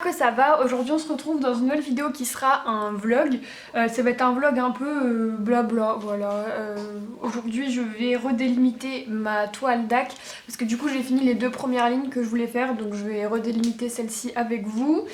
que ça va. Aujourd'hui on se retrouve dans une nouvelle vidéo qui sera un vlog. Ça va être un vlog un peu blabla, voilà. Aujourd'hui je vais redélimiter ma toile DAC parce que du coup j'ai fini les deux premières lignes que je voulais faire, donc je vais redélimiter celle-ci avec vous.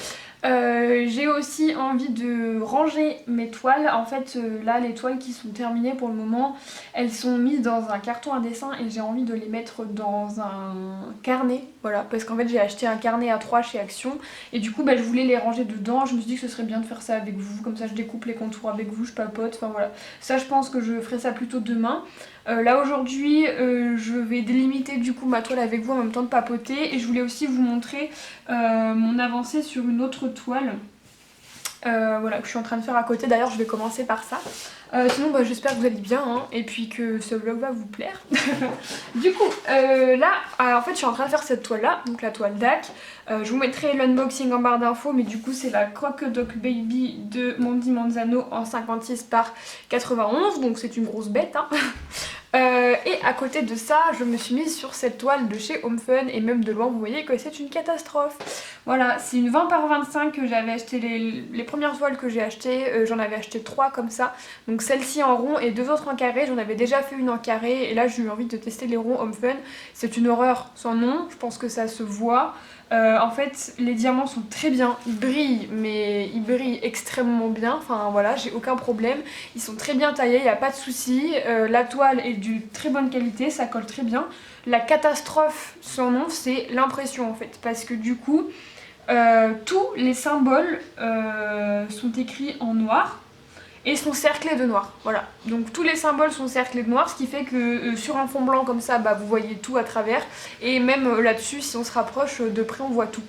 J'ai aussi envie de ranger mes toiles. En fait là les toiles qui sont terminées pour le moment, elles sont mises dans un carton à dessin et j'ai envie de les mettre dans un carnet, voilà, parce qu'en fait j'ai acheté un carnet A3 chez Action et du coup je voulais les ranger dedans. Je me suis dit que ce serait bien de faire ça avec vous, comme ça je découpe les contours avec vous, je papote, enfin voilà. Ça je pense que je ferai ça plutôt demain. Là aujourd'hui je vais délimiter du coup ma toile avec vous en même temps de papoter et je voulais aussi vous montrer mon avancée sur une autre toile. Voilà, que je suis en train de faire à côté. D'ailleurs je vais commencer par ça. Sinon j'espère que vous allez bien hein, et puis que ce vlog va vous plaire. Du coup là en fait je suis en train de faire cette toile là, donc la toile DAC. Je vous mettrai l'unboxing en barre d'infos, mais du coup c'est la Crocodoc Baby de Mandy Manzano en 56 par 91, donc c'est une grosse bête hein. Et à côté de ça, je me suis mise sur cette toile de chez Home Fun et même de loin vous voyez que c'est une catastrophe. Voilà, c'est une 20 par 25 que j'avais acheté, les premières toiles que j'ai achetées, j'en avais acheté 3 comme ça. Donc celle-ci en rond et 2 autres en carré, j'en avais déjà fait une en carré et là j'ai eu envie de tester les ronds Home Fun. C'est une horreur sans nom, je pense que ça se voit. En fait les diamants sont très bien, ils brillent mais ils brillent extrêmement bien, enfin voilà, j'ai aucun problème, ils sont très bien taillés, il n'y a pas de souci. La toile est de très bonne qualité, ça colle très bien. La catastrophe sans nom c'est l'impression en fait, parce que du coup tous les symboles sont écrits en noir et sont cerclés de noir, voilà. Donc tous les symboles sont cerclés de noir, ce qui fait que sur un fond blanc comme ça, vous voyez tout à travers. Et même là-dessus, si on se rapproche de près, on voit tout.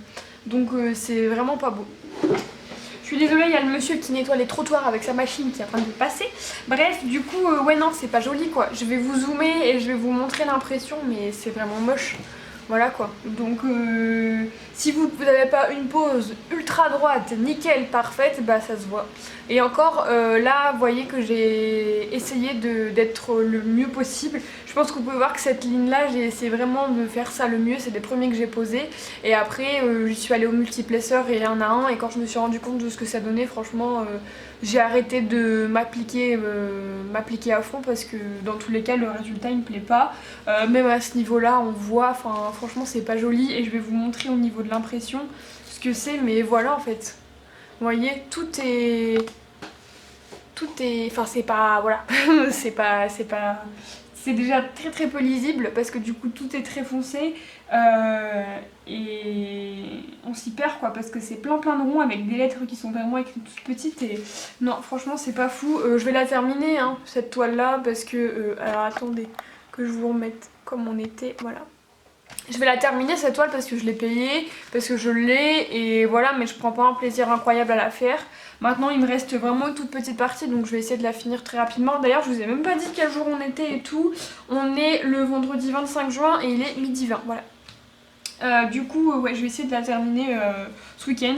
Donc c'est vraiment pas beau. Je suis désolée, il y a le monsieur qui nettoie les trottoirs avec sa machine qui est en train de passer. Bref, du coup, ouais non, c'est pas joli quoi. Je vais vous zoomer et je vais vous montrer l'impression, mais c'est vraiment moche. Voilà quoi. Donc si vous n'avez pas une pose ultra droite, nickel, parfaite, ça se voit. Et encore là, vous voyez que j'ai essayé d'être le mieux possible. Je pense que vous pouvez voir que cette ligne là, j'ai essayé vraiment de faire ça le mieux. C'est les premiers que j'ai posés. Et après, j'y suis allée au multiplaceur et un à un. Et quand je me suis rendu compte de ce que ça donnait, franchement, j'ai arrêté de m'appliquer à fond parce que dans tous les cas, le résultat il me plaît pas. Même à ce niveau là, on voit, enfin franchement, c'est pas joli. Et je vais vous montrer au niveau de l'impression ce que c'est. Mais voilà en fait. Vous voyez, tout est... Enfin c'est pas... Voilà. C'est déjà très très peu lisible parce que du coup tout est très foncé. Et on s'y perd quoi, parce que c'est plein de ronds avec des lettres qui sont vraiment écrites toutes petites. Et non, franchement c'est pas fou. Je vais la terminer hein, cette toile là, parce que... alors attendez, que je vous remette comme on était, voilà. Je vais la terminer cette toile parce que je l'ai payée, parce que je l'ai et voilà, mais je prends pas un plaisir incroyable à la faire. Maintenant il me reste vraiment une toute petite partie, donc je vais essayer de la finir très rapidement. D'ailleurs je vous ai même pas dit quel jour on était et tout. On est le vendredi 25 juin et il est midi 20, voilà. Du coup ouais, je vais essayer de la terminer ce week-end.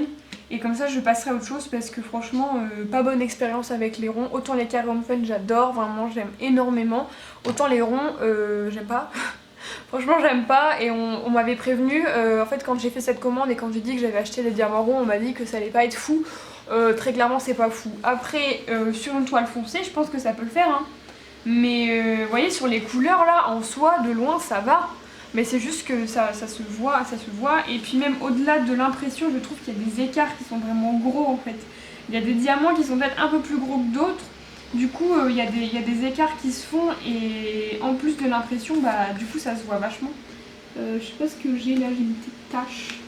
Et comme ça je passerai à autre chose parce que franchement pas bonne expérience avec les ronds. Autant les carrés Home Fun j'adore, vraiment j'aime énormément. Autant les ronds j'aime pas. Franchement j'aime pas et on m'avait prévenu en fait quand j'ai fait cette commande et quand j'ai dit que j'avais acheté les diamants ronds, on m'a dit que ça allait pas être fou. Très clairement c'est pas fou. Après sur une toile foncée je pense que ça peut le faire hein. Mais vous voyez sur les couleurs là en soi de loin ça va. Mais c'est juste que ça se voit, et puis même au-delà de l'impression je trouve qu'il y a des écarts qui sont vraiment gros en fait. Il y a des diamants qui sont peut-être un peu plus gros que d'autres. Du coup il y a des écarts qui se font et en plus de l'impression du coup ça se voit vachement. Je sais pas ce que j'ai là, j'ai une petite tache,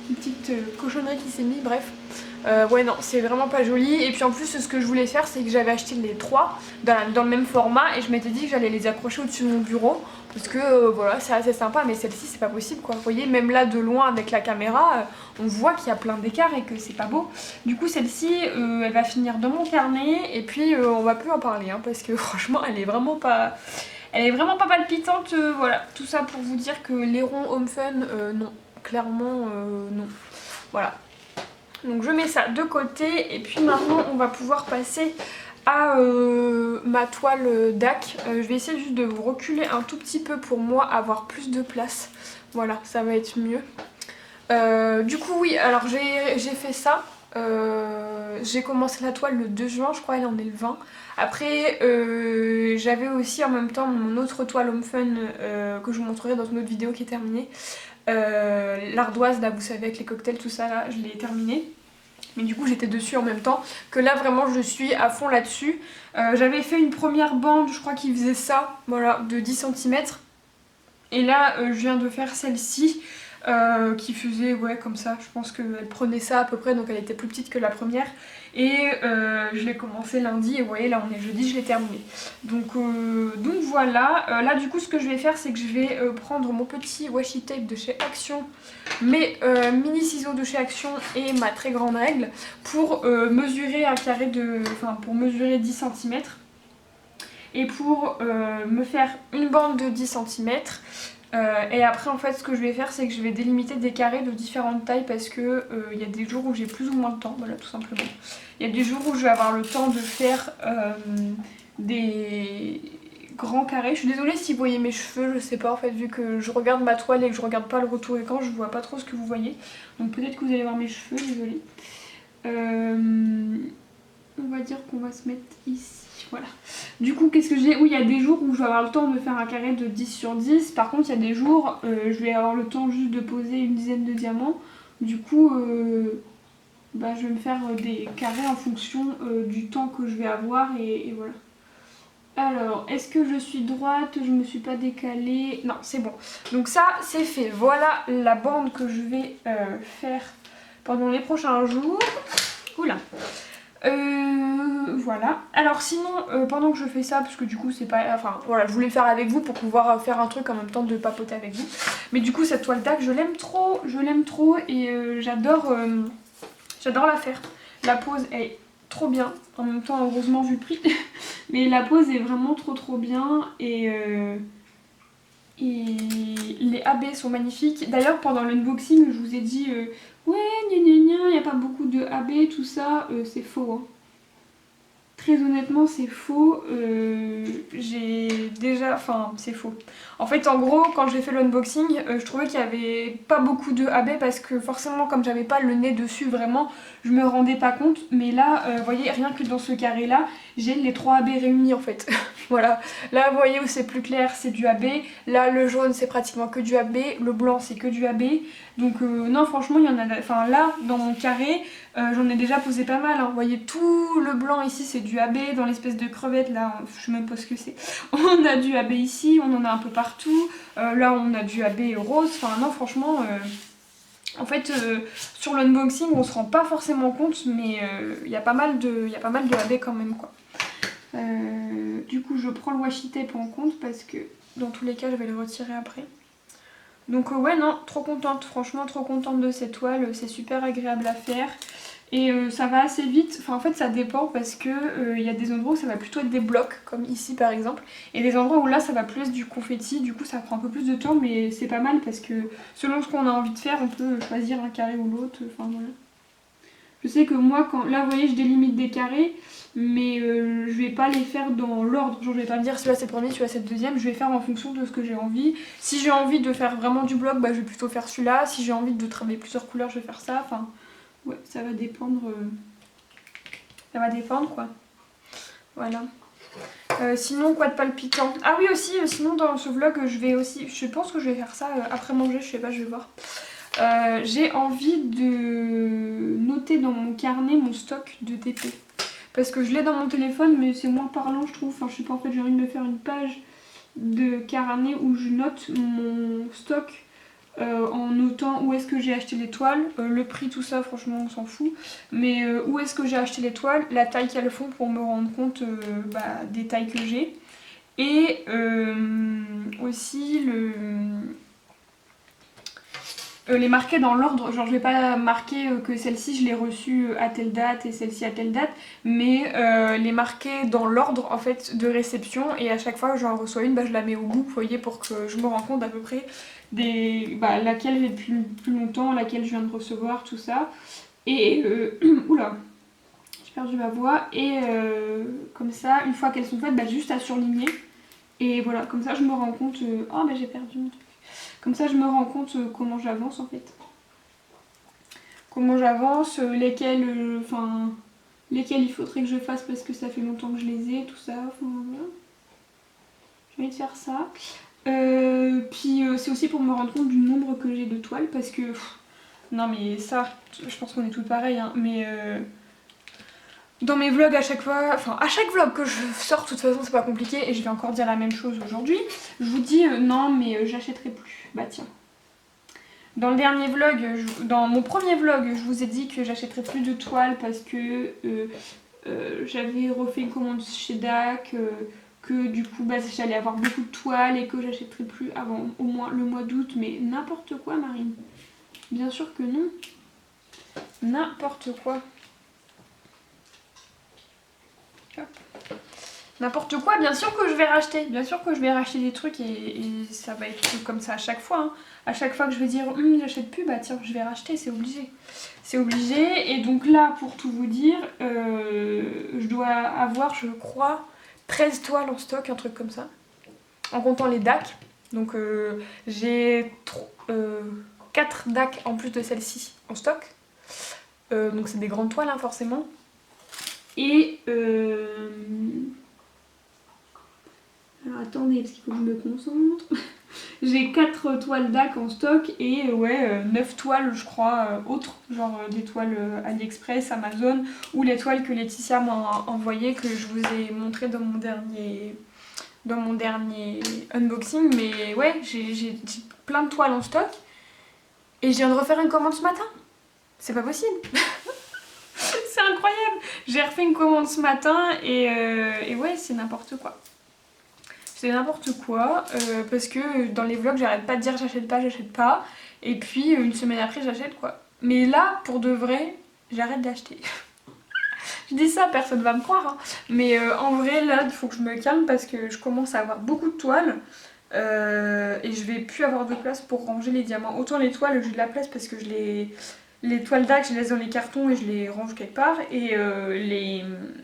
une petite cochonnerie qui s'est mise, bref. Ouais non c'est vraiment pas joli. Et puis en plus ce que je voulais faire c'est que j'avais acheté les 3 dans le même format et je m'étais dit que j'allais les accrocher au-dessus de mon bureau. Parce que voilà c'est assez sympa, mais celle-ci c'est pas possible quoi. Vous voyez même là de loin avec la caméra on voit qu'il y a plein d'écarts et que c'est pas beau. Du coup celle-ci elle va finir dans mon carnet et puis on va plus en parler hein, parce que franchement elle est vraiment pas palpitante. Voilà, tout ça pour vous dire que les ronds Home Fun non, clairement non. Voilà. Donc je mets ça de côté et puis maintenant on va pouvoir passer à ma toile DAC. Je vais essayer juste de vous reculer un tout petit peu pour moi avoir plus de place. Voilà, ça va être mieux. Du coup oui, alors j'ai fait ça. J'ai commencé la toile le 2 juin, je crois, elle en est le 20. Après, j'avais aussi en même temps mon autre toile Home Fun que je vous montrerai dans une autre vidéo qui est terminée. L'ardoise, là, vous savez, avec les cocktails, tout ça, là, je l'ai terminée. Mais du coup, j'étais dessus en même temps. Que là, vraiment, je suis à fond là-dessus. J'avais fait une première bande, je crois, qui faisait ça, voilà, de 10 centimètres. Et là, je viens de faire celle-ci. Qui faisait ouais comme ça, je pense qu'elle prenait ça à peu près, donc elle était plus petite que la première et je l'ai commencé lundi et vous voyez là on est jeudi, je l'ai terminé donc voilà. Là du coup ce que je vais faire c'est que je vais prendre mon petit washi tape de chez Action, mes mini ciseaux de chez Action et ma très grande règle pour mesurer un carré de, enfin pour mesurer 10 centimètres et pour me faire une bande de 10 centimètres. Et après en fait ce que je vais faire c'est que je vais délimiter des carrés de différentes tailles parce que il y a des jours où j'ai plus ou moins de temps, voilà tout simplement. Il y a des jours où je vais avoir le temps de faire des grands carrés. Je suis désolée si vous voyez mes cheveux, je sais pas en fait, vu que je regarde ma toile et que je regarde pas le retour écran, je vois pas trop ce que vous voyez. Donc peut-être que vous allez voir mes cheveux, désolée. On va dire qu'on va se mettre ici. Voilà. Du coup, qu'est-ce que j'ai? Oui, il y a des jours où je vais avoir le temps de faire un carré de 10 sur 10. Par contre, il y a des jours, je vais avoir le temps juste de poser une dizaine de diamants. Du coup, bah, je vais me faire des carrés en fonction du temps que je vais avoir et voilà. Alors, est-ce que je suis droite? Je me suis pas décalée. Non, c'est bon. Donc ça, c'est fait. Voilà la bande que je vais faire pendant les prochains jours. Oula. Voilà. Alors sinon, pendant que je fais ça, parce que du coup c'est pas... Enfin voilà, je voulais faire avec vous pour pouvoir faire un truc en même temps de papoter avec vous. Mais du coup cette toile d'ac, je l'aime trop et j'adore la faire. La pose est trop bien. En même temps, heureusement vu le prix. Mais la pose est vraiment trop bien et les AB sont magnifiques. D'ailleurs pendant l'unboxing je vous ai dit ouais gna gna gna, il n'y a pas beaucoup de AB, tout ça, c'est faux hein. Très honnêtement c'est faux, j'ai déjà... Enfin c'est faux. En fait en gros quand j'ai fait l'unboxing je trouvais qu'il n'y avait pas beaucoup de AB parce que forcément comme j'avais pas le nez dessus vraiment je me rendais pas compte. Mais là vous voyez rien que dans ce carré là j'ai les 3 AB réunis en fait. Voilà, là vous voyez où c'est plus clair c'est du AB, là le jaune c'est pratiquement que du AB, le blanc c'est que du AB. Donc non franchement il y en a... Enfin là dans mon carré j'en ai déjà posé pas mal hein. Vous voyez tout le blanc ici c'est du AB, dans l'espèce de crevette là, je sais même pas ce que c'est. On a du AB ici, on en a un peu partout, là on a du AB rose, enfin non franchement... En fait, sur l'unboxing, on se rend pas forcément compte, mais il y a pas mal de AB quand même, quoi. Du coup, je prends le washi tape en compte parce que dans tous les cas, je vais le retirer après. Donc ouais, non, trop contente, franchement trop contente de cette toile, c'est super agréable à faire. Et ça va assez vite, enfin en fait ça dépend parce que y a des endroits où ça va plutôt être des blocs, comme ici par exemple, et des endroits où là ça va plus être du confetti, du coup ça prend un peu plus de temps mais c'est pas mal parce que selon ce qu'on a envie de faire on peut choisir un carré ou l'autre, enfin voilà. Je sais que moi, quand là vous voyez je délimite des carrés, mais je vais pas les faire dans l'ordre, genre je vais pas me dire celui-là c'est le premier, celui-là c'est le deuxième, je vais faire en fonction de ce que j'ai envie. Si j'ai envie de faire vraiment du bloc, bah je vais plutôt faire celui-là, si j'ai envie de travailler plusieurs couleurs je vais faire ça, enfin... Ouais, ça va dépendre quoi. Voilà. Sinon quoi de palpitant? Ah oui aussi, sinon dans ce vlog je pense que je vais faire ça après manger, je sais pas, je vais voir. J'ai envie de noter dans mon carnet mon stock de TP. Parce que je l'ai dans mon téléphone mais c'est moins parlant je trouve, enfin je sais pas, en fait j'ai envie de me faire une page de carnet où je note mon stock. En notant où est-ce que j'ai acheté les toiles, le prix, tout ça, franchement on s'en fout. Mais où est-ce que j'ai acheté les toiles, la taille qu'elles font pour me rendre compte des tailles que j'ai. Et aussi les marquer dans l'ordre, genre je vais pas marquer que celle-ci je l'ai reçue à telle date et celle-ci à telle date, mais les marquer dans l'ordre en fait de réception et à chaque fois que j'en reçois une, je la mets au bout, vous voyez, pour que je me rende compte à peu près laquelle j'ai depuis plus longtemps, laquelle je viens de recevoir, tout ça. Et oula, j'ai perdu ma voix. Et comme ça, une fois qu'elles sont faites, juste à surligner. Et voilà, comme ça je me rends compte... oh j'ai perdu mon truc. Comme ça je me rends compte comment j'avance en fait. comment j'avance, lesquels il faudrait que je fasse parce que ça fait longtemps que je les ai, tout ça. Enfin, voilà. J'ai envie de faire ça. Puis c'est aussi pour me rendre compte du nombre que j'ai de toiles parce que... non mais ça, je pense qu'on est toutes pareilles, hein, mais... dans mes vlogs à chaque fois, enfin à chaque vlog que je sors, de toute façon c'est pas compliqué et je vais encore dire la même chose aujourd'hui. Je vous dis non mais j'achèterai plus. Bah tiens. Dans le dernier vlog, dans mon premier vlog, je vous ai dit que j'achèterais plus de toiles parce que j'avais refait une commande chez DAC, que du coup bah, j'allais avoir beaucoup de toiles et que j'achèterais plus avant au moins le mois d'août. Mais n'importe quoi Marine. Bien sûr que non. N'importe quoi. N'importe quoi, bien sûr que je vais racheter. Bien sûr que je vais racheter des trucs et ça va être comme ça à chaque fois. Hein. À chaque fois que je vais dire j'achète plus, bah tiens, je vais racheter, c'est obligé. C'est obligé. Et donc là, pour tout vous dire, je dois avoir, je crois, 13 toiles en stock, un truc comme ça. En comptant les DAC. Donc j'ai 4 DAC en plus de celle-ci en stock. Donc c'est des grandes toiles, hein, forcément. Et... alors attendez, parce qu'il faut que je me concentre. J'ai 4 toiles DAC en stock et 9 toiles, je crois, autres. Genre des toiles AliExpress, Amazon, ou les toiles que Laetitia m'a envoyées, que je vous ai montré dans mon dernier unboxing. Mais ouais, j'ai plein de toiles en stock. Et je viens de refaire une commande ce matin. C'est pas possible. C'est incroyable. J'ai refait une commande ce matin et ouais, c'est n'importe quoi. C'est n'importe quoi parce que dans les vlogs j'arrête pas de dire j'achète pas et puis une semaine après j'achète quoi. Mais là pour de vrai j'arrête d'acheter. Je dis ça, personne va me croire hein. Mais en vrai là il faut que je me calme parce que je commence à avoir beaucoup de toiles et je vais plus avoir de place pour ranger les diamants. Autant les toiles j'ai de la place parce que les toiles DAC, je les laisse dans les cartons et je les range quelque part. Et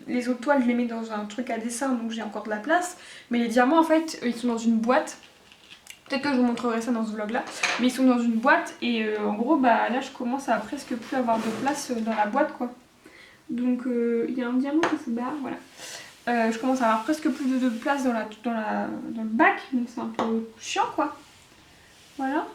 les autres toiles, je les mets dans un truc à dessin, donc j'ai encore de la place. Mais les diamants, en fait, ils sont dans une boîte. Peut-être que je vous montrerai ça dans ce vlog-là. Mais ils sont dans une boîte et en gros, bah là, je commence à presque plus avoir de place dans la boîte, quoi. Donc, il y a un diamant qui se barre, voilà. Je commence à avoir presque plus de place dans le bac, donc c'est un peu chiant, quoi. Voilà.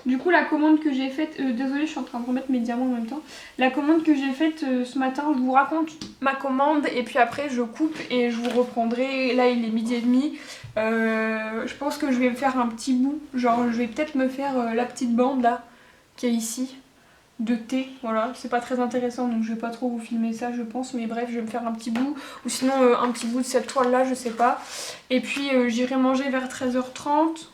Du coup la commande que j'ai faite, désolée je suis en train de remettre mes diamants en même temps. La commande que j'ai faite ce matin, je vous raconte ma commande et puis après je coupe et je vous reprendrai. Là il est 12h30. Je pense que je vais me faire un petit bout, genre je vais peut-être me faire la petite bande là qui est ici de thé, voilà, c'est pas très intéressant donc je vais pas trop vous filmer ça je pense, mais bref je vais me faire un petit bout ou sinon un petit bout de cette toile là, je sais pas. Et puis j'irai manger vers 13h30.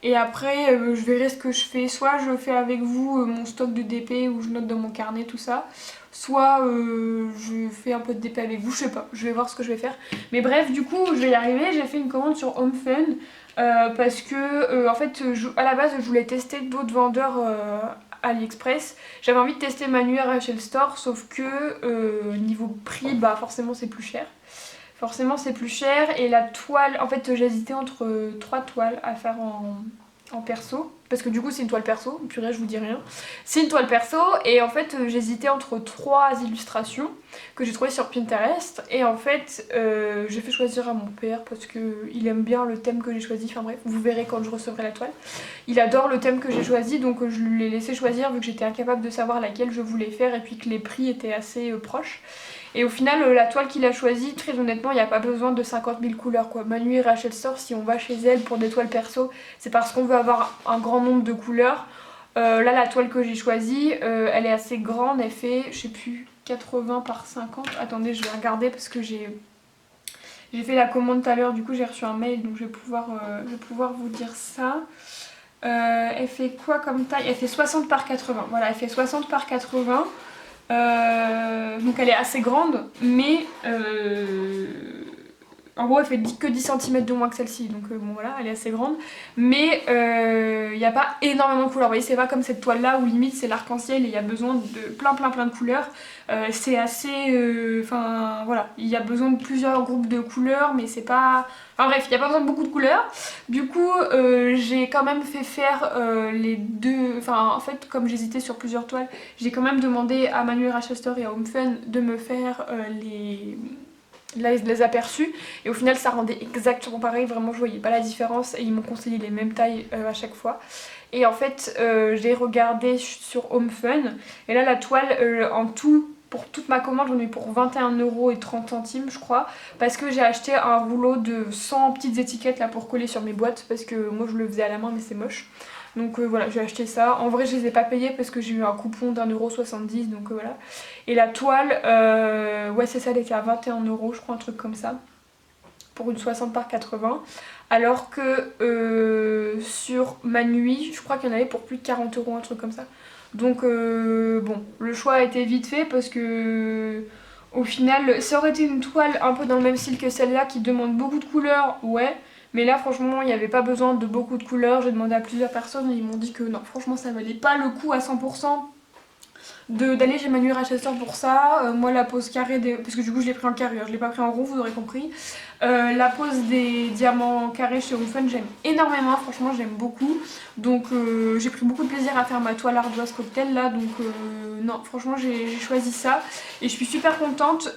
Et après, je verrai ce que je fais. Soit je fais avec vous mon stock de DP où je note dans mon carnet tout ça. Soit je fais un peu de DP avec vous, je sais pas. Je vais voir ce que je vais faire. Mais bref, du coup, je vais y arriver. J'ai fait une commande sur Home Fun. Parce que, en fait, à la base, je voulais tester d'autres vendeurs AliExpress. J'avais envie de tester Manu RHL Store. Sauf que, niveau prix, bah forcément, c'est plus cher. Forcément c'est plus cher et la toile, en fait j'hésitais entre 3 toiles à faire en perso. Parce que du coup c'est une toile perso, purée je vous dis rien. C'est une toile perso et en fait j'hésitais entre 3 illustrations que j'ai trouvées sur Pinterest. Et en fait j'ai fait choisir à mon père parce qu'il aime bien le thème que j'ai choisi. Enfin bref, vous verrez quand je recevrai la toile. Il adore le thème que j'ai choisi donc je lui ai laissé choisir vu que j'étais incapable de savoir laquelle je voulais faire et puis que les prix étaient assez proches. Et au final, la toile qu'il a choisie, très honnêtement, il n'y a pas besoin de 50 000 couleurs quoi. Manu et Rachel Store, si on va chez elle pour des toiles perso, c'est parce qu'on veut avoir un grand nombre de couleurs. Là, la toile que j'ai choisie, elle est assez grande, elle fait, je sais plus, 80 par 50. Attendez, je vais regarder parce que j'ai fait la commande tout à l'heure, du coup j'ai reçu un mail, donc je vais pouvoir vous dire ça. Elle fait quoi comme taille? Elle fait 60 par 80. Voilà, elle fait 60 par 80. Donc elle est assez grande, mais En gros elle fait que 10 cm de moins que celle-ci, donc bon voilà, elle est assez grande. Mais il n'y a pas énormément de couleurs, vous voyez, c'est pas comme cette toile là où limite c'est l'arc-en-ciel et il y a besoin de plein de couleurs. C'est assez... Enfin voilà, il y a besoin de plusieurs groupes de couleurs, mais c'est pas... Enfin bref, il n'y a pas besoin de beaucoup de couleurs. Du coup j'ai quand même fait faire les deux... Enfin en fait comme j'hésitais sur plusieurs toiles, j'ai quand même demandé à Manuel Rochester et à Home Fun de me faire les aperçus, et au final ça rendait exactement pareil, vraiment je voyais pas la différence et ils m'ont conseillé les mêmes tailles à chaque fois. Et en fait j'ai regardé sur Home Fun et là la toile en tout pour toute ma commande j'en ai eu pour 21,30 € je crois, parce que j'ai acheté un rouleau de 100 petites étiquettes là pour coller sur mes boîtes parce que moi je le faisais à la main mais c'est moche. Donc voilà, j'ai acheté ça. En vrai je les ai pas payés parce que j'ai eu un coupon d'1,70 € donc voilà. Et la toile, ouais c'est ça, elle était à 21 € je crois, un truc comme ça. Pour une 60 par 80. Alors que sur ma nuit, je crois qu'il y en avait pour plus de 40 €, un truc comme ça. Donc bon, le choix a été vite fait parce que... Au final, ça aurait été une toile un peu dans le même style que celle-là qui demande beaucoup de couleurs, ouais. Mais là franchement il n'y avait pas besoin de beaucoup de couleurs, j'ai demandé à plusieurs personnes et ils m'ont dit que non, franchement ça valait pas le coup à 100% d'aller chez Manuel Rochester pour ça. Moi la pose carrée, parce que du coup je l'ai pris en carré, je l'ai pas pris en rond, vous aurez compris. La pose des diamants carrés chez Home Fun j'aime énormément, franchement j'aime beaucoup. Donc j'ai pris beaucoup de plaisir à faire ma toile ardoise cocktail là, donc non franchement j'ai choisi ça. Et je suis super contente,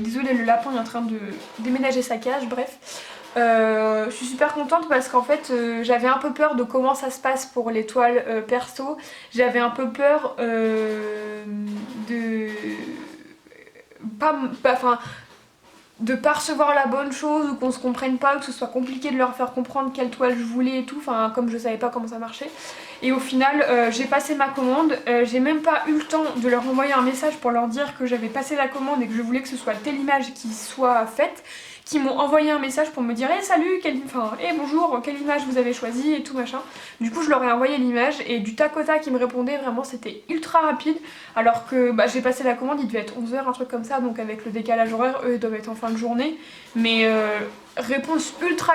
désolée le lapin est en train de déménager sa cage, bref. Je suis super contente parce qu'en fait j'avais un peu peur de comment ça se passe pour les toiles perso. J'avais un peu peur de pas recevoir la bonne chose ou qu'on se comprenne pas, que ce soit compliqué de leur faire comprendre quelle toile je voulais et tout, enfin comme je savais pas comment ça marchait. Et au final j'ai passé ma commande, j'ai même pas eu le temps de leur envoyer un message pour leur dire que j'avais passé la commande et que je voulais que ce soit telle image qui soit faite, qui m'ont envoyé un message pour me dire hey, salut, bonjour, quelle image vous avez choisi et tout machin. Du coup je leur ai envoyé l'image et du tac au tac ils me répondaient, vraiment c'était ultra rapide, alors que j'ai passé la commande, il devait être 11 h un truc comme ça, donc avec le décalage horaire eux ils doivent être en fin de journée, mais réponse ultra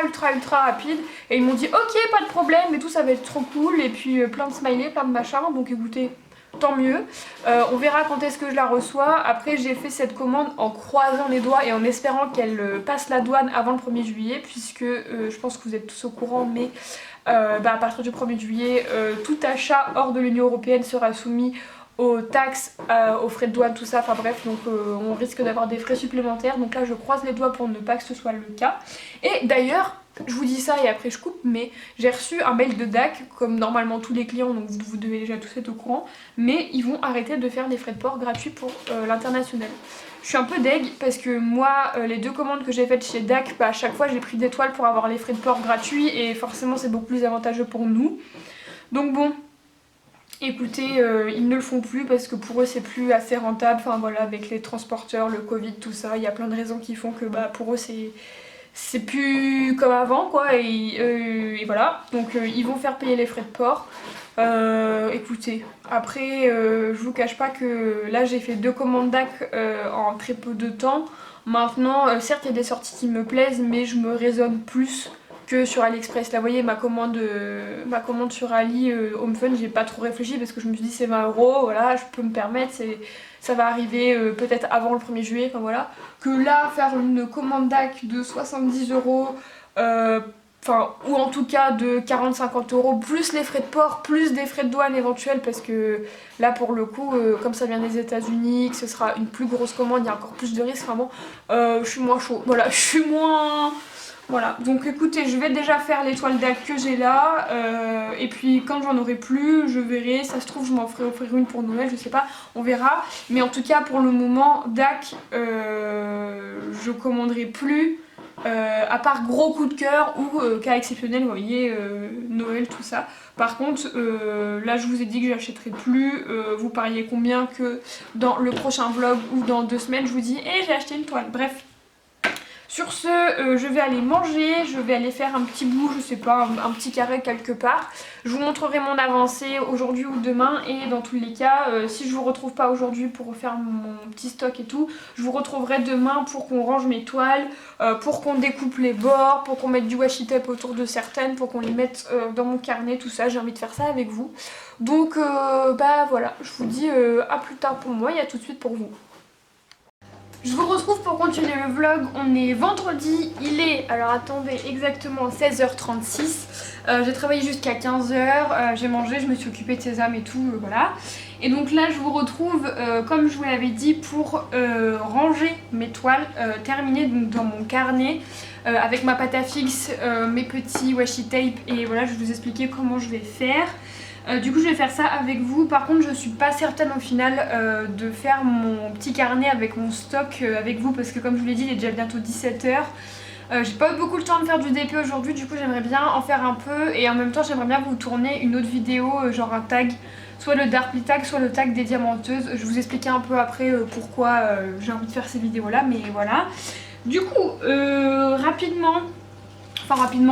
rapide et ils m'ont dit ok pas de problème et tout, ça va être trop cool, et puis plein de smileys, plein de machins, donc écoutez, tant mieux. On verra quand est-ce que je la reçois. Après j'ai fait cette commande en croisant les doigts et en espérant qu'elle passe la douane avant le 1er juillet, puisque je pense que vous êtes tous au courant, mais à partir du 1er juillet tout achat hors de l'Union Européenne sera soumis aux taxes, aux frais de douane, tout ça, enfin bref, donc on risque d'avoir des frais supplémentaires, donc là je croise les doigts pour ne pas que ce soit le cas. Et d'ailleurs, je vous dis ça et après je coupe, mais j'ai reçu un mail de DAC, comme normalement tous les clients, donc vous devez déjà tous être au courant, mais ils vont arrêter de faire les frais de port gratuits pour l'international. Je suis un peu deg parce que moi, les deux commandes que j'ai faites chez DAC, à chaque fois j'ai pris des toiles pour avoir les frais de port gratuits et forcément c'est beaucoup plus avantageux pour nous. Donc bon... Écoutez, ils ne le font plus parce que pour eux c'est plus assez rentable, enfin voilà, avec les transporteurs, le Covid, tout ça, il y a plein de raisons qui font que pour eux c'est plus comme avant quoi, et voilà, donc ils vont faire payer les frais de port. Écoutez, après je vous cache pas que là j'ai fait 2 commandes DAC en très peu de temps. Maintenant certes il y a des sorties qui me plaisent, mais je me raisonne plus que sur AliExpress. Là vous voyez ma commande sur Ali Home Fun, j'ai pas trop réfléchi parce que je me suis dit c'est 20 €, voilà, je peux me permettre, ça va arriver peut-être avant le 1er juillet, enfin voilà. Que là faire une commande DAC de 70 €, ou en tout cas de 40-50 € plus les frais de port, plus des frais de douane éventuels, parce que là pour le coup comme ça vient des États-Unis, que ce sera une plus grosse commande, il y a encore plus de risques, vraiment je suis moins chaud, voilà, je suis moins... Voilà, donc écoutez, je vais déjà faire les toiles DAC que j'ai là, et puis quand j'en aurai plus, je verrai, ça se trouve je m'en ferai offrir une pour Noël, je sais pas, on verra. Mais en tout cas pour le moment, DAC, je commanderai plus, à part gros coup de cœur ou cas exceptionnel, vous voyez, Noël, tout ça. Par contre, là je vous ai dit que j'achèterai plus, vous pariez combien que dans le prochain vlog ou dans 2 semaines, je vous dis, j'ai acheté une toile, bref. Sur ce, je vais aller manger, je vais aller faire un petit bout, je sais pas, un petit carré quelque part. Je vous montrerai mon avancée aujourd'hui ou demain et dans tous les cas, si je vous retrouve pas aujourd'hui pour faire mon petit stock et tout, je vous retrouverai demain pour qu'on range mes toiles, pour qu'on découpe les bords, pour qu'on mette du washi tape autour de certaines, pour qu'on les mette dans mon carnet, tout ça. J'ai envie de faire ça avec vous. Donc bah voilà, je vous dis à plus tard pour moi et à tout de suite pour vous. Je vous retrouve pour continuer le vlog. On est vendredi, il est, alors attendez, exactement 16h36. J'ai travaillé jusqu'à 15h, j'ai mangé, je me suis occupée de sésame et tout, voilà. Et donc là je vous retrouve, comme je vous l'avais dit, pour ranger mes toiles terminées donc, dans mon carnet. Avec ma pâte à fixe, mes petits washi tape et voilà, je vais vous expliquer comment je vais faire. Du coup je vais faire ça avec vous. Par contre je suis pas certaine au final de faire mon petit carnet avec mon stock avec vous, parce que comme je vous l'ai dit il est déjà bientôt 17h. J'ai pas eu beaucoup le temps de faire du DP aujourd'hui, du coup j'aimerais bien en faire un peu et en même temps j'aimerais bien vous tourner une autre vidéo, genre un tag, soit le Darply tag, soit le tag des diamanteuses. Je vais vous expliquer un peu après pourquoi j'ai envie de faire ces vidéos là, mais voilà. Du coup rapidement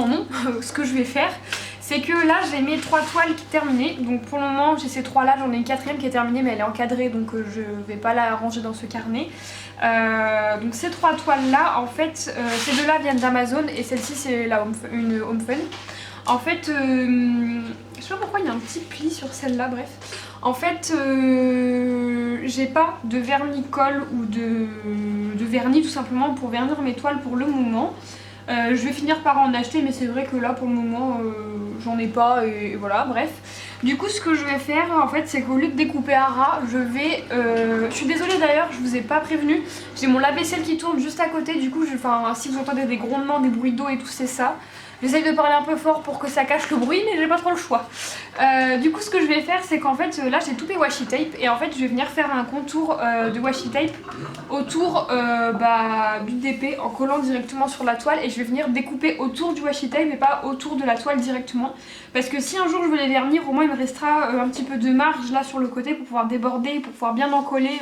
non, ce que je vais faire, c'est que là j'ai mes 3 toiles qui terminées. Donc pour le moment j'ai ces 3 là, j'en ai une 4ème qui est terminée mais elle est encadrée, donc je vais pas la ranger dans ce carnet. Donc ces 3 toiles là, en fait ces 2 là viennent d'Amazon et celle-ci c'est une Home Fun. En fait je sais pas pourquoi il y a un petit pli sur celle-là, bref. En fait j'ai pas de vernis-colle ou de vernis tout simplement pour vernir mes toiles pour le moment. Je vais finir par en acheter, mais c'est vrai que là pour le moment j'en ai pas et voilà, bref. Du coup ce que je vais faire en fait, c'est qu'au lieu de découper à ras, je vais... je suis désolée d'ailleurs, je vous ai pas prévenu, j'ai mon lave-vaisselle qui tourne juste à côté, du coup si vous entendez des grondements, des bruits d'eau et tout, c'est ça. J'essaye de parler un peu fort pour que ça cache le bruit, mais j'ai pas trop le choix. Du coup ce que je vais faire, c'est qu'en fait là j'ai tous mes washi tape et en fait je vais venir faire un contour de washi tape autour du DP en collant directement sur la toile, et je vais venir découper autour du washi tape et pas autour de la toile directement, parce que si un jour je veux les vernir, au moins il me restera un petit peu de marge là sur le côté pour pouvoir déborder, pour pouvoir bien encoller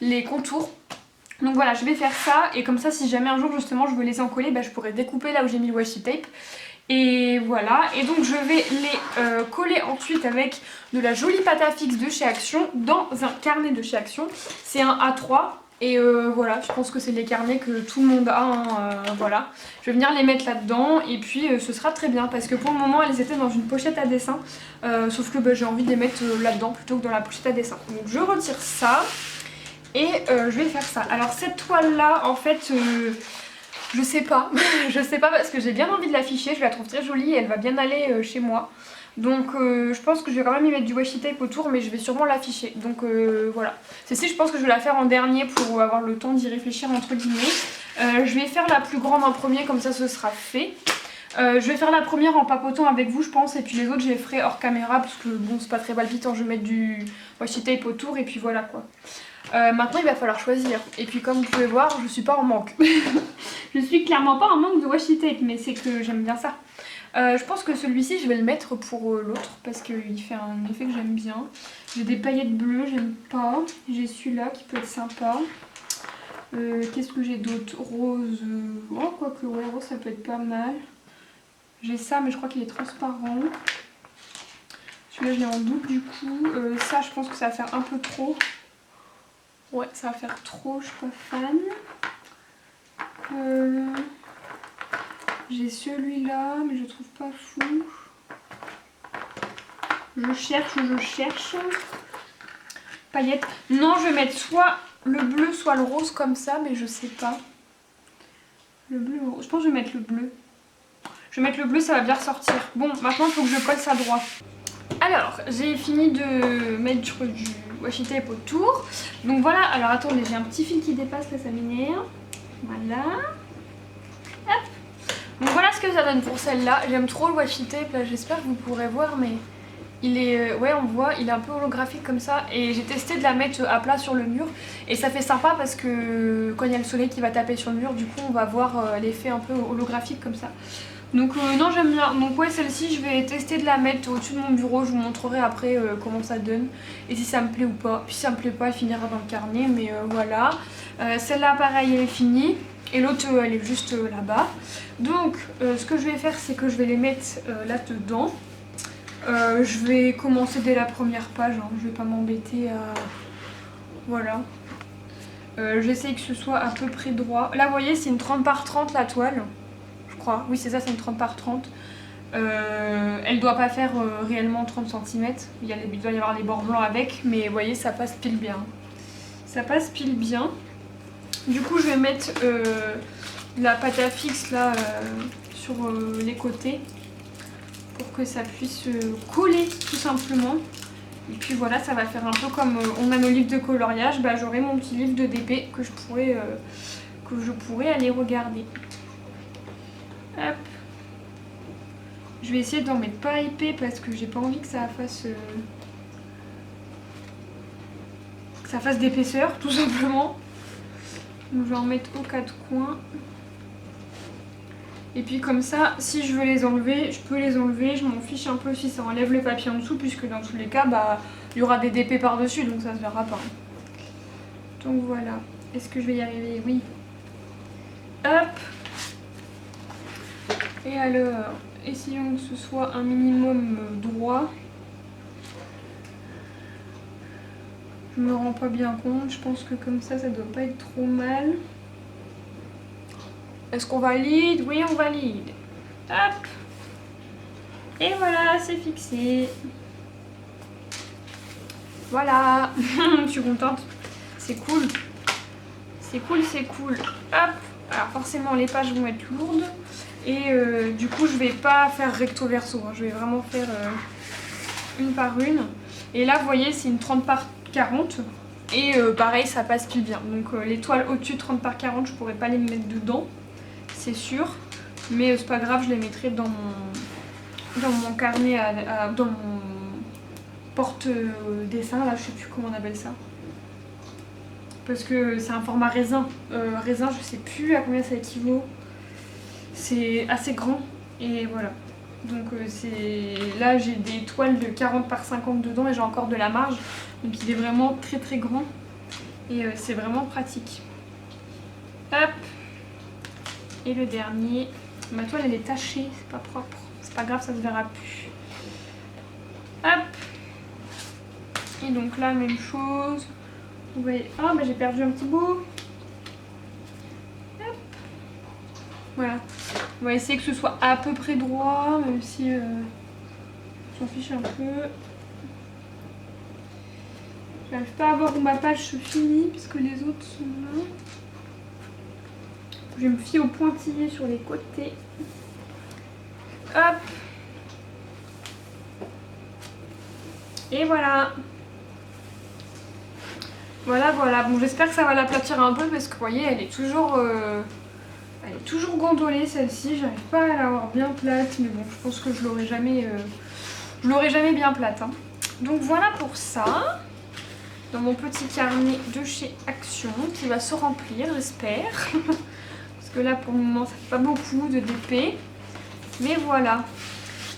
les contours. Donc voilà, je vais faire ça et comme ça si jamais un jour justement je veux les encoller, je pourrais découper là où j'ai mis le washi tape. Et voilà, et donc je vais les coller ensuite avec de la jolie pâte à fixe de chez Action dans un carnet de chez Action. C'est un A3 et voilà, je pense que c'est les carnets que tout le monde a, voilà. Je vais venir les mettre là-dedans et puis ce sera très bien parce que pour le moment elles étaient dans une pochette à dessin, sauf que j'ai envie de les mettre là-dedans plutôt que dans la pochette à dessin. Donc je retire ça. Et je vais faire ça. Alors cette toile là en fait je sais pas je sais pas parce que j'ai bien envie de l'afficher. Je la trouve très jolie et elle va bien aller chez moi. Donc je pense que je vais quand même y mettre du washi tape autour, mais je vais sûrement l'afficher. Donc voilà. Celle-ci je pense que je vais la faire en dernier pour avoir le temps d'y réfléchir entre guillemets. Je vais faire la plus grande en premier, comme ça ce sera fait. Je vais faire la première en papotant avec vous je pense, et puis les autres je les ferai hors caméra parce que bon c'est pas très palpitant, je vais mettre du washi tape autour et puis voilà quoi. Maintenant il va falloir choisir, et puis comme vous pouvez voir je suis pas en manque. Je suis clairement pas en manque de washi tape, mais c'est que j'aime bien ça. Je pense que celui-ci je vais le mettre pour l'autre parce qu'il fait un effet que j'aime bien. J'ai des paillettes bleues, j'aime pas. J'ai celui-là qui peut être sympa. Qu'est-ce que j'ai d'autre? Rose, oh quoique ouais, rose ça peut être pas mal. J'ai ça mais je crois qu'il est transparent. Celui-là je l'ai en double du coup. Ça je pense que ça va faire un peu trop. Ouais, ça va faire trop, je suis pas fan. J'ai celui-là, mais je trouve pas fou. Je cherche. Paillettes. Non, je vais mettre soit le bleu, soit le rose comme ça, mais je sais pas. Le bleu, je pense que je vais mettre le bleu. Je vais mettre le bleu, ça va bien ressortir. Bon, maintenant il faut que je colle ça droit. Alors, j'ai fini de mettre du washi tape autour. Donc voilà, alors attendez, j'ai un petit fil qui dépasse, là ça m'énerve. Voilà. Hop. Donc voilà ce que ça donne pour celle-là. J'aime trop le washi tape, là j'espère que vous pourrez voir, mais il est, ouais on voit, il est un peu holographique comme ça. Et j'ai testé de la mettre à plat sur le mur. Et ça fait sympa parce que quand il y a le soleil qui va taper sur le mur, du coup on va voir l'effet un peu holographique comme ça. Donc non, j'aime bien. Donc ouais, celle-ci je vais tester de la mettre au-dessus de mon bureau. Je vous montrerai après comment ça donne et si ça me plaît ou pas. Puis si ça me plaît pas, elle finira dans le carnet, mais voilà. Celle-là pareil, elle est finie. Et l'autre elle est juste là-bas. Donc ce que je vais faire, c'est que je vais les mettre là-dedans. Je vais commencer dès la première page, hein. Je vais pas m'embêter à... Voilà. J'essaye que ce soit à peu près droit. Là vous voyez, c'est une 30 par 30 la toile. Je crois. Oui, c'est ça, c'est une 30 par 30. Elle doit pas faire réellement 30 cm. Il doit y avoir les bords blancs avec, mais vous voyez, ça passe pile bien. Ça passe pile bien. Du coup, je vais mettre la pâte à fixe là sur les côtés pour que ça puisse coller tout simplement. Et puis voilà, ça va faire un peu comme on a nos livres de coloriage. Bah, j'aurai mon petit livre de DP que je pourrais aller regarder. Hop. Je vais essayer d'en mettre pas épais parce que j'ai pas envie que ça fasse d'épaisseur tout simplement. Donc je vais en mettre aux quatre coins. Et puis comme ça, si je veux les enlever, je peux les enlever. Je m'en fiche un peu si ça enlève le papier en dessous, puisque dans tous les cas, bah, il y aura des DP par-dessus, donc ça se verra pas. Donc voilà. Est-ce que je vais y arriver? Oui. Hop. Et alors, essayons que ce soit un minimum droit. Je me rends pas bien compte, je pense que comme ça doit pas être trop mal. Est-ce qu'on valide? Oui, on valide. Hop. Et voilà, c'est fixé. Voilà. Je suis contente. C'est cool. C'est cool, c'est cool. Hop. Alors forcément, les pages vont être lourdes. Et du coup, je vais pas faire recto verso. Hein. Je vais vraiment faire une par une. Et là, vous voyez, c'est une 30 par 40. Et pareil, ça passe pile bien. Donc les toiles au-dessus de 30 par 40, je pourrais pas les mettre dedans. C'est sûr. Mais c'est pas grave, je les mettrai dans mon carnet, dans mon porte-dessin. Là, je sais plus comment on appelle ça. Parce que c'est un format raisin. Raisin, je sais plus à combien ça équivaut. C'est assez grand. Et voilà. Donc là j'ai des toiles de 40 par 50 dedans et j'ai encore de la marge. Donc il est vraiment très très grand. Et c'est vraiment pratique. Hop. Et le dernier. Ma toile elle est tachée, c'est pas propre. C'est pas grave, ça se verra plus. Hop. Et donc là même chose. Vous voyez. Ah bah j'ai perdu un petit bout. Hop. Voilà. On va essayer que ce soit à peu près droit, même si j'en fiche un peu. J'arrive pas à voir où ma page se finit, puisque les autres sont là. Je me fie au pointillé sur les côtés. Hop. Et voilà. Voilà, voilà. Bon, j'espère que ça va l'aplatir un peu, parce que vous voyez, elle est toujours gondolée celle-ci, j'arrive pas à l'avoir bien plate, mais bon, je pense que je l'aurai jamais bien plate. Hein. Donc voilà pour ça, dans mon petit carnet de chez Action, qui va se remplir, j'espère. Parce que là, pour le moment, ça fait pas beaucoup de DP. Mais voilà.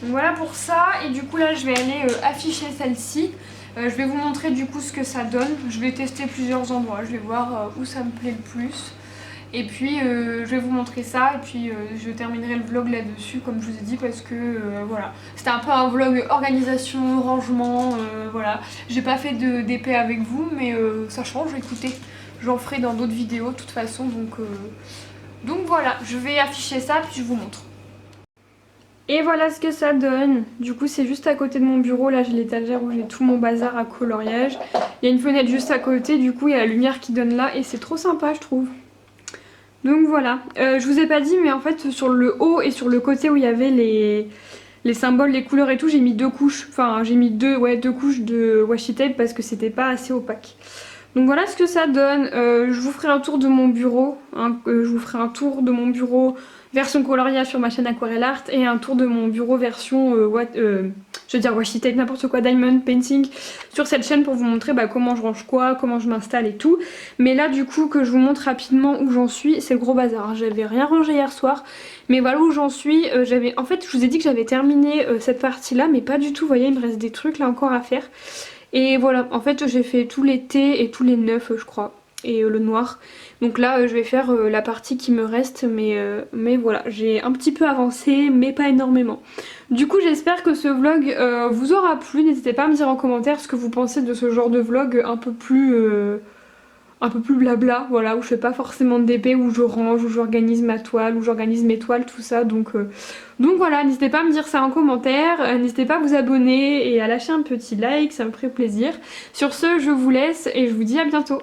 Donc voilà pour ça, et du coup là, je vais aller afficher celle-ci. Je vais vous montrer du coup ce que ça donne. Je vais tester plusieurs endroits, je vais voir où ça me plaît le plus. Et puis je vais vous montrer ça et puis je terminerai le vlog là-dessus comme je vous ai dit parce que voilà. C'était un peu un vlog organisation, rangement, voilà. J'ai pas fait de d'épée avec vous mais ça change, écoutez. J'en ferai dans d'autres vidéos de toute façon donc voilà, je vais afficher ça puis je vous montre. Et voilà ce que ça donne. Du coup c'est juste à côté de mon bureau, là j'ai l'étagère où j'ai tout mon bazar à coloriage. Il y a une fenêtre juste à côté, du coup il y a la lumière qui donne là et c'est trop sympa je trouve. Donc voilà, je vous ai pas dit mais en fait sur le haut et sur le côté où il y avait les symboles, les couleurs et tout, j'ai mis deux couches, enfin j'ai mis deux couches de washi tape parce que c'était pas assez opaque. Donc voilà ce que ça donne. Je vous ferai un tour de mon bureau, hein, je vous ferai un tour de mon bureau version coloriage sur ma chaîne Aquarelle Art et un tour de mon bureau version je veux dire washi tape, n'importe quoi, diamond painting sur cette chaîne pour vous montrer comment je range quoi, comment je m'installe et tout. Mais là du coup que je vous montre rapidement où j'en suis, c'est le gros bazar. J'avais rien rangé hier soir, mais voilà où j'en suis. En fait je vous ai dit que j'avais terminé cette partie là, mais pas du tout, vous voyez il me reste des trucs là encore à faire. Et voilà, en fait j'ai fait tous les thés et tous les neufs je crois, et le noir. Donc là je vais faire la partie qui me reste, mais voilà, j'ai un petit peu avancé mais pas énormément. Du coup j'espère que ce vlog vous aura plu, n'hésitez pas à me dire en commentaire ce que vous pensez de ce genre de vlog un peu plus blabla, voilà, où je fais pas forcément d'épée, où je range, où j'organise ma toile, où j'organise mes toiles, tout ça. Donc voilà, n'hésitez pas à me dire ça en commentaire, n'hésitez pas à vous abonner et à lâcher un petit like, ça me ferait plaisir. Sur ce, je vous laisse et je vous dis à bientôt.